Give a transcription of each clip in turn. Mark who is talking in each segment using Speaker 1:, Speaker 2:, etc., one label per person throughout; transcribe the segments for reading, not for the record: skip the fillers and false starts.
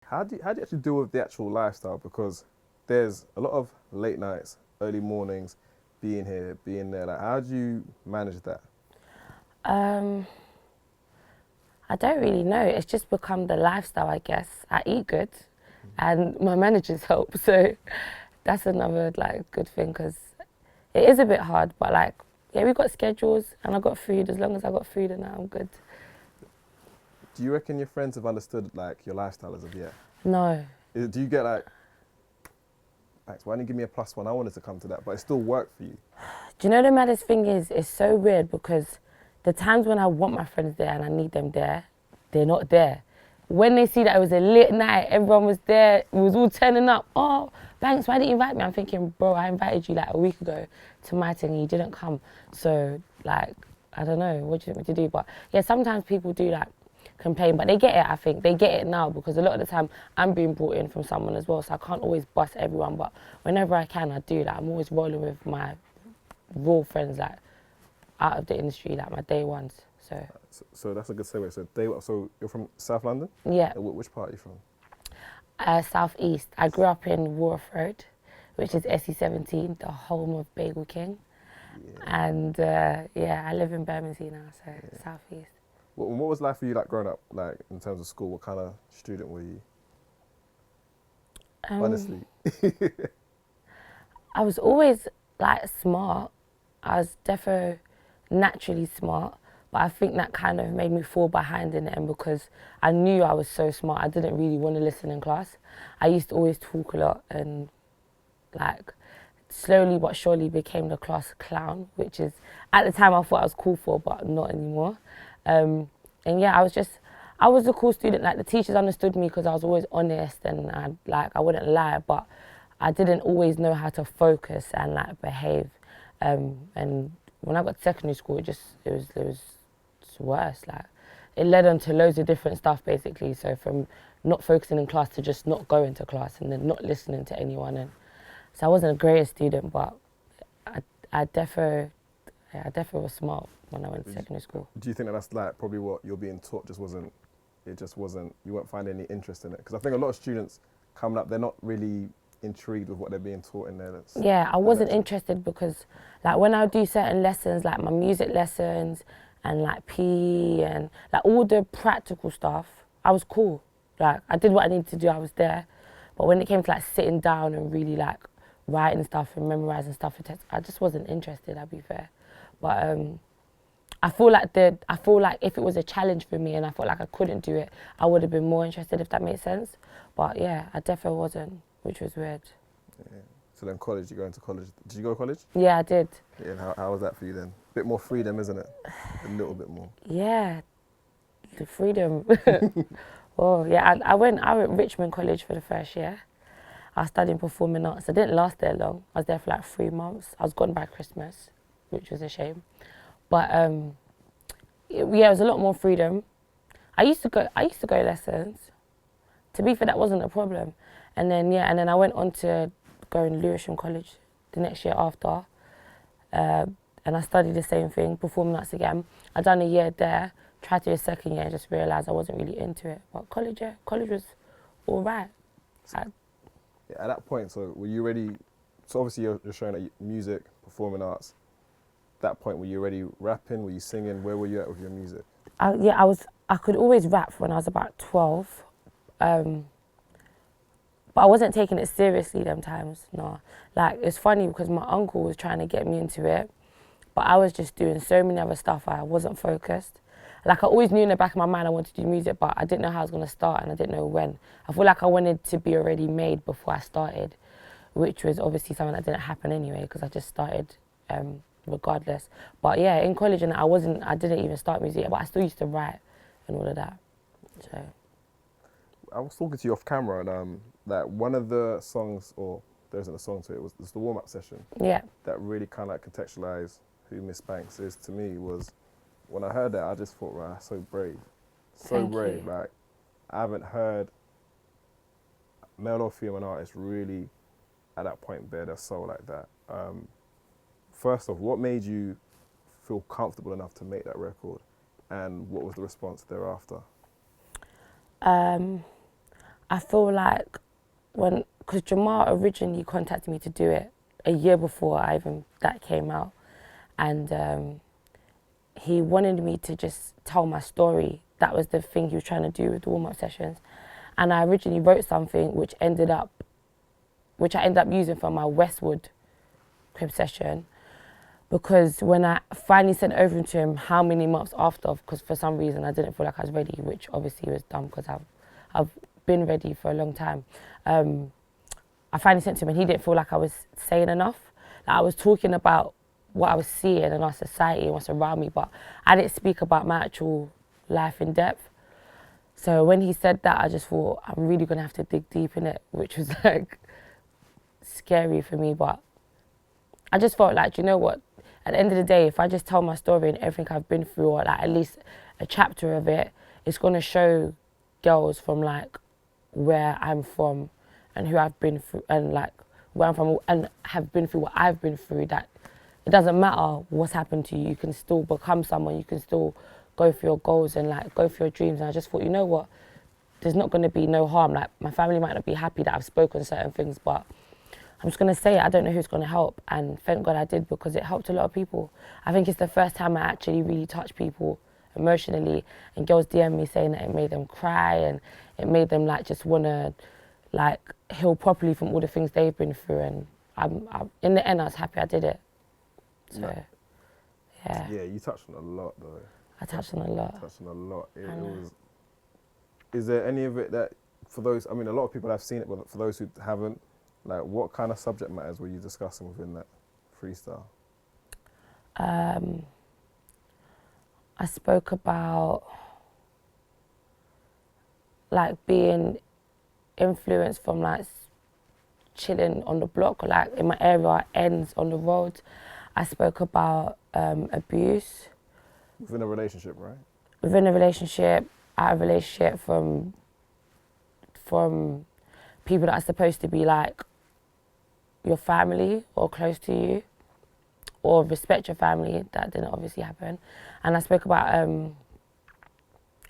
Speaker 1: how do you actually deal with the actual lifestyle? Because there's a lot of late nights, early mornings, being here, being there. Like, how do you manage that?
Speaker 2: I don't really know. It's just become the lifestyle, I guess. I eat good, and my managers help, so that's another like good thing because it is a bit hard. But like, yeah, we got schedules, and I got food. As long as I got food, and I'm good.
Speaker 1: Do you reckon your friends have understood like your lifestyle as of yet?
Speaker 2: No.
Speaker 1: Do you get like, Max, why didn't you give me a +1? I wanted to come to that, but it still worked for you.
Speaker 2: Do you know the maddest thing is? It's so weird because the times when I want my friends there and I need them there, they're not there. When they see that it was a lit night, everyone was there, we was all turning up. Oh, Banks, why didn't you invite me? I'm thinking, bro, I invited you like a week ago to my thing and you didn't come. So, like, I don't know, what do you want me to do? But yeah, sometimes people do like complain, but they get it, I think. They get it now because a lot of the time I'm being brought in from someone as well, so I can't always bust everyone. But whenever I can, I do. Like, I'm always rolling with my raw friends, like, out of the industry, like my day ones.
Speaker 1: So that's a good segue. So you're from South London?
Speaker 2: Yeah.
Speaker 1: Which part are you from?
Speaker 2: South East. I grew up in Wharf Road, which is SE17, the home of Bagel King. Yeah. And yeah, I live in Bermondsey now, so yeah. South East.
Speaker 1: What was life for you like growing up, like in terms of school? What kind of student were you? Honestly.
Speaker 2: I was always like smart. I was defo naturally smart, but I think that kind of made me fall behind in the end because I knew I was so smart. I didn't really want to listen in class. I used to always talk a lot and like slowly but surely became the class clown, which is at the time I thought I was cool for, but not anymore. And yeah, I was a cool student. Like the teachers understood me because I was always honest and I wouldn't lie, but I didn't always know how to focus and like behave. And when I got to secondary school, it was worse. Like it led on to loads of different stuff basically. So from not focusing in class to just not going to class and then not listening to anyone. And so I wasn't the greatest student, but I defo was smart when I went to secondary school.
Speaker 1: Do you think that that's like probably what you're being taught just wasn't, you weren't finding any interest in it? Because I think a lot of students coming up, they're not really intrigued with what they're being taught in there.
Speaker 2: Yeah, I wasn't interested because like when I would do certain lessons, like my music lessons and like PE and like all the practical stuff, I was cool. Like I did what I needed to do, I was there. But when it came to like sitting down and really like writing stuff and memorizing stuff for tests, I just wasn't interested, I'll be fair. But I feel like if it was a challenge for me and I felt like I couldn't do it, I would have been more interested, if that makes sense. But yeah, I definitely wasn't, which was weird.
Speaker 1: Yeah. So then college, you go into college. Did you go to college?
Speaker 2: Yeah, I did.
Speaker 1: Yeah, and how was that for you then? A bit more freedom, isn't it? A little bit more.
Speaker 2: Yeah, the freedom. Oh, yeah, I went Richmond College for the first year. I was studying performing arts. I didn't last there long. I was there for like 3 months. I was gone by Christmas, which was a shame. But yeah, it was a lot more freedom. I used to go lessons. To be fair, that wasn't a problem. And then I went on to go in Lewisham College the next year after. And I studied the same thing, performing arts again. I done a year there, tried to do a second year and just realised I wasn't really into it. But college was all right.
Speaker 1: Yeah, at that point, so were you ready? So obviously you're showing that music, performing arts. At that point, were you already rapping? Were you singing? Where were you at with your music?
Speaker 2: I could always rap when I was about 12. But I wasn't taking it seriously them times, no. Like, it's funny because my uncle was trying to get me into it, but I was just doing so many other stuff, I wasn't focused. Like, I always knew in the back of my mind I wanted to do music, but I didn't know how I was going to start and I didn't know when. I feel like I wanted to be already made before I started, which was obviously something that didn't happen anyway because I just started regardless. But yeah, in college and I didn't even start music, but I still used to write and all of that, so.
Speaker 1: I was talking to you off camera and that one of the songs, or there isn't a song to it, was the warm-up session.
Speaker 2: Yeah.
Speaker 1: That really kind of like contextualised who Miss Banks is to me was, when I heard that, I just thought, right, so brave. So
Speaker 2: Thank
Speaker 1: brave.
Speaker 2: you.
Speaker 1: Like, I haven't heard male or female artist really at that point bare their soul like that. First off, what made you feel comfortable enough to make that record? And what was the response thereafter?
Speaker 2: I feel like because Jamar originally contacted me to do it a year before that came out, and he wanted me to just tell my story. That was the thing he was trying to do with the warm-up sessions. And I originally wrote something which I ended up using for my Westwood crib session, because when I finally sent it over to him how many months after, because for some reason I didn't feel like I was ready, which obviously was dumb because I've been ready for a long time. I finally sent to him and he didn't feel like I was saying enough. Like I was talking about what I was seeing in our society and what's around me, but I didn't speak about my actual life in depth. So when he said that, I just thought, I'm really gonna have to dig deep in it, which was like scary for me. But I just felt like, you know what, at the end of the day, if I just tell my story and everything I've been through, or like at least a chapter of it, it's gonna show girls from like where I'm from and who I've been through, and like where I'm from and have been through what I've been through, that it doesn't matter what's happened to you, you can still become someone, you can still go for your goals and like go for your dreams. And I just thought, you know what, there's not going to be no harm. Like my family might not be happy that I've spoken certain things, but I'm just going to say it. I don't know who's going to help, and thank God I did, because it helped a lot of people. I think it's the first time I actually really touched people emotionally, and girls DM me saying that it made them cry and it made them like just want to like heal properly from all the things they've been through. And I'm in the end I was happy I did it. So yeah,
Speaker 1: you touched on a lot though.
Speaker 2: I touched on a lot.
Speaker 1: Is there any of it that, for those, I mean, a lot of people have seen it, but for those who haven't, like, what kind of subject matters were you discussing within that freestyle?
Speaker 2: I spoke about like being influenced from like chilling on the block, or like in my area, ends on the road. I spoke about abuse.
Speaker 1: Within a relationship, right?
Speaker 2: Within a relationship, out of a relationship, from people that are supposed to be like your family or close to you, or respect your family. That didn't obviously happen. And I spoke about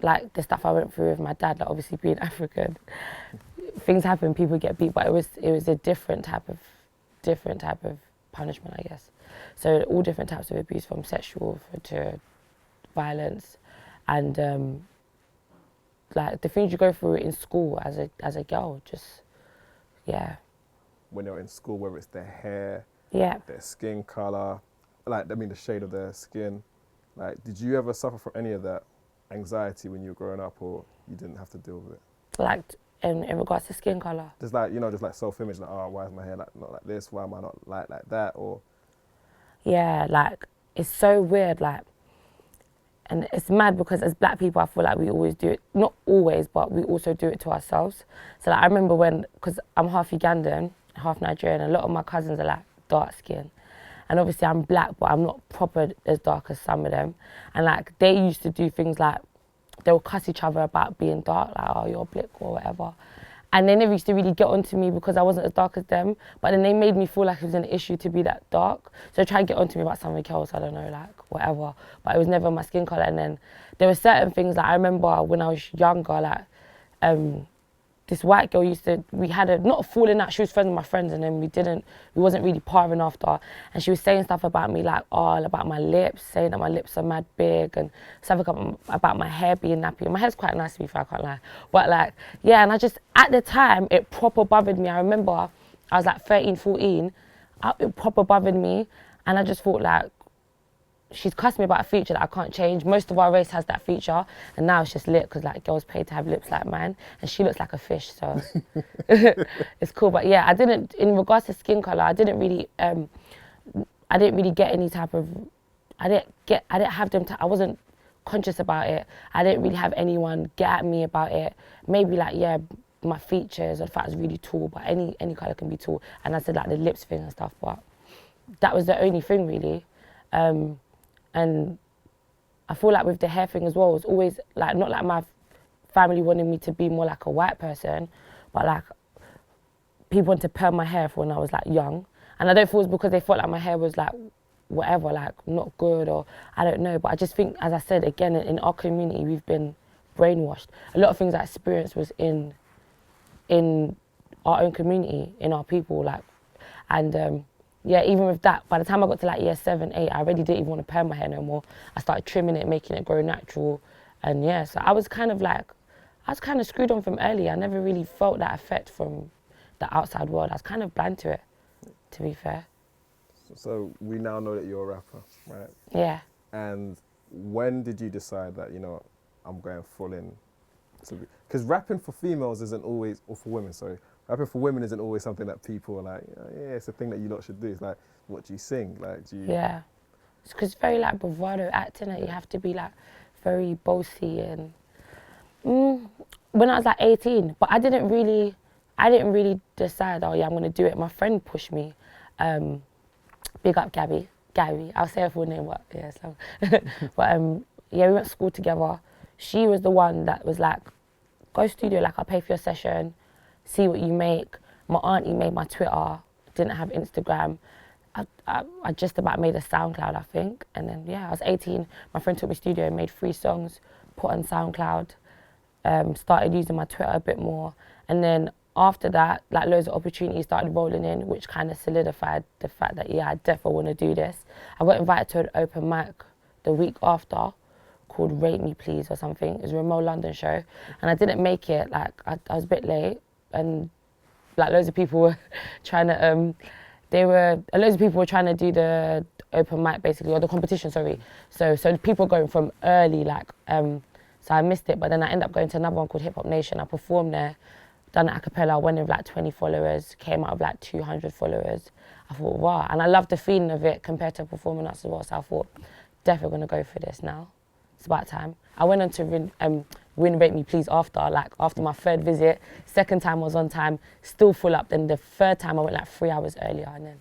Speaker 2: like the stuff I went through with my dad, like obviously being African. Things happen, people get beat, but it was a different type of punishment, I guess. So all different types of abuse, from sexual to violence, and like the things you go through in school as a girl, just
Speaker 1: when you're in school, whether it's their hair,
Speaker 2: their
Speaker 1: skin color, like, I mean, the shade of their skin. Like, did you ever suffer from any of that anxiety when you were growing up, or you didn't have to deal with it?
Speaker 2: Like in regards to skin color?
Speaker 1: Just like, you know, just like self-image, like, oh, why is my hair like not like this? Why am I not like that? Or
Speaker 2: yeah, like it's so weird, like, and it's mad because as black people, I feel like we always do it, not always, but we also do it to ourselves. So like I remember because I'm half Ugandan, half Nigerian, a lot of my cousins are like dark skin. And obviously I'm black, but I'm not proper as dark as some of them. And like they used to do things like, they would cuss each other about being dark, like, oh, you're blick or whatever. And they never used to really get onto me because I wasn't as dark as them. But then they made me feel like it was an issue to be that dark. So they tried to get onto me about something else, I don't know, like whatever. But it was never my skin colour. And then there were certain things, like I remember when I was younger, like this white girl we had not a falling out, she was friends with my friends, and then we wasn't really parring after. And she was saying stuff about me, like, about my lips, saying that my lips are mad big, and stuff about my hair being nappy. And my hair's quite nice to me, if I can't lie. But like, yeah, and I just, at the time, it proper bothered me. I remember I was like 13, 14, it proper bothered me. And I just thought, like, she's cussed me about a feature that I can't change. Most of our race has that feature, and now it's just lit because like girls pay to have lips like mine, and she looks like a fish, so it's cool. But yeah, I didn't, in regards to skin color, I didn't really get any type of, I didn't have them. I wasn't conscious about it. I didn't really have anyone get at me about it. Maybe like, yeah, my features or the fact I was really tall, but any color can be tall. And I said like the lips thing and stuff, but that was the only thing really. And I feel like with the hair thing as well, it was always like, not like my family wanted me to be more like a white person, but like people wanted to perm my hair for when I was like young. And I don't feel it was because they felt like my hair was like whatever, like not good, or I don't know. But I just think, as I said, again, in our community, we've been brainwashed. A lot of things I experienced was in in our own community, in our people, like, and yeah, even with that, by the time I got to like year 7, 8, I already didn't even want to perm my hair no more. I started trimming it, making it grow natural, and yeah, so I was kind of screwed on from early. I never really felt that effect from the outside world. I was kind of blind to it, to be fair.
Speaker 1: So we now know that you're a rapper, right?
Speaker 2: Yeah.
Speaker 1: And when did you decide that, you know, I'm going full in? Because rapping for females isn't always, or for women, sorry, rapping for women isn't always something that people are like, yeah, it's a thing that you lot should do. It's like, what do you sing? Like, do you?
Speaker 2: Yeah. It's because it's very like bravado acting, that you have to be like very bossy and. When I was like 18, but I didn't really decide, oh yeah, I'm gonna do it. My friend pushed me. Big up Gabby. I'll say her full name, but yeah, so. But yeah, we went to school together. She was the one that was like, go studio, like I'll pay for your session, see what you make. My auntie made my Twitter, didn't have Instagram. I just about made a SoundCloud, I think. And then yeah, I was 18. My friend took me studio and made 3 songs, put on SoundCloud. Started using my Twitter a bit more, and then after that, like loads of opportunities started rolling in, which kind of solidified the fact that yeah, I definitely want to do this. I got invited to an open mic the week after, called Rate Me Please or something. It was a remote London show, and I didn't make it. Like I was a bit late, and like loads of people were trying to loads of people were trying to do the open mic basically, or the competition. Sorry. So people going from early, like. So I missed it, but then I ended up going to another one called Hip Hop Nation. I performed there, done it a cappella, went with like 20 followers, came out with like 200 followers. I thought, wow. And I loved the feeling of it compared to performing arts as well. So I thought, definitely gonna go for this now. It's about time. I went on to win Rate Me Please after my 3rd visit. 2nd time I was on time, still full up. Then the 3rd time I went like 3 hours earlier, and then,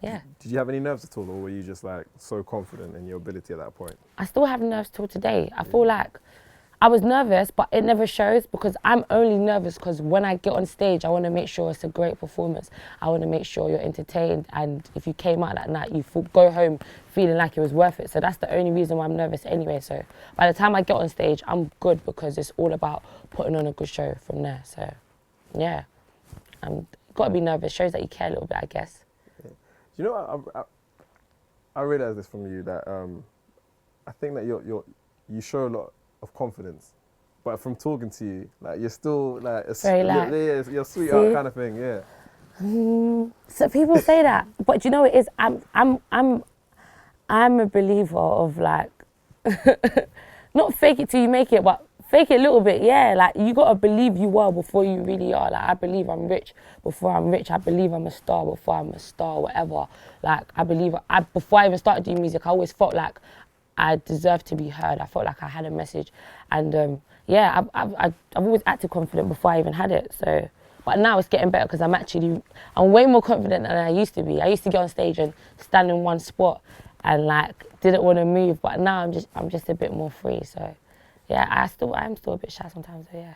Speaker 2: yeah.
Speaker 1: Did you have any nerves at all, or were you just like so confident in your ability at that point?
Speaker 2: I still have nerves till today. I feel like I was nervous, but it never shows because I'm only nervous because when I get on stage, I want to make sure it's a great performance. I want to make sure you're entertained, and if you came out that night, you go home feeling like it was worth it. So that's the only reason why I'm nervous anyway. So by the time I get on stage, I'm good because it's all about putting on a good show from there. So yeah, got to be nervous. Shows that you care a little bit, I guess.
Speaker 1: Yeah. You know, I realised this from you that I think that you show a lot of confidence, but from talking to you, like you're still like you're sweetheart kind of thing, yeah.
Speaker 2: So people say that, but you know it is. I'm a believer of like, not fake it till you make it, but fake it a little bit, yeah. Like you gotta believe you are before you really are. Like I believe I'm rich before I'm rich. I believe I'm a star before I'm a star. Whatever. Like I believe before I even started doing music, I always felt like I deserved to be heard. I felt like I had a message, and yeah, I've always acted confident before I even had it. So, but now it's getting better because I'm way more confident than I used to be. I used to get on stage and stand in one spot and like didn't want to move, but now I'm just a bit more free. So, yeah, I'm still a bit shy sometimes. So yeah.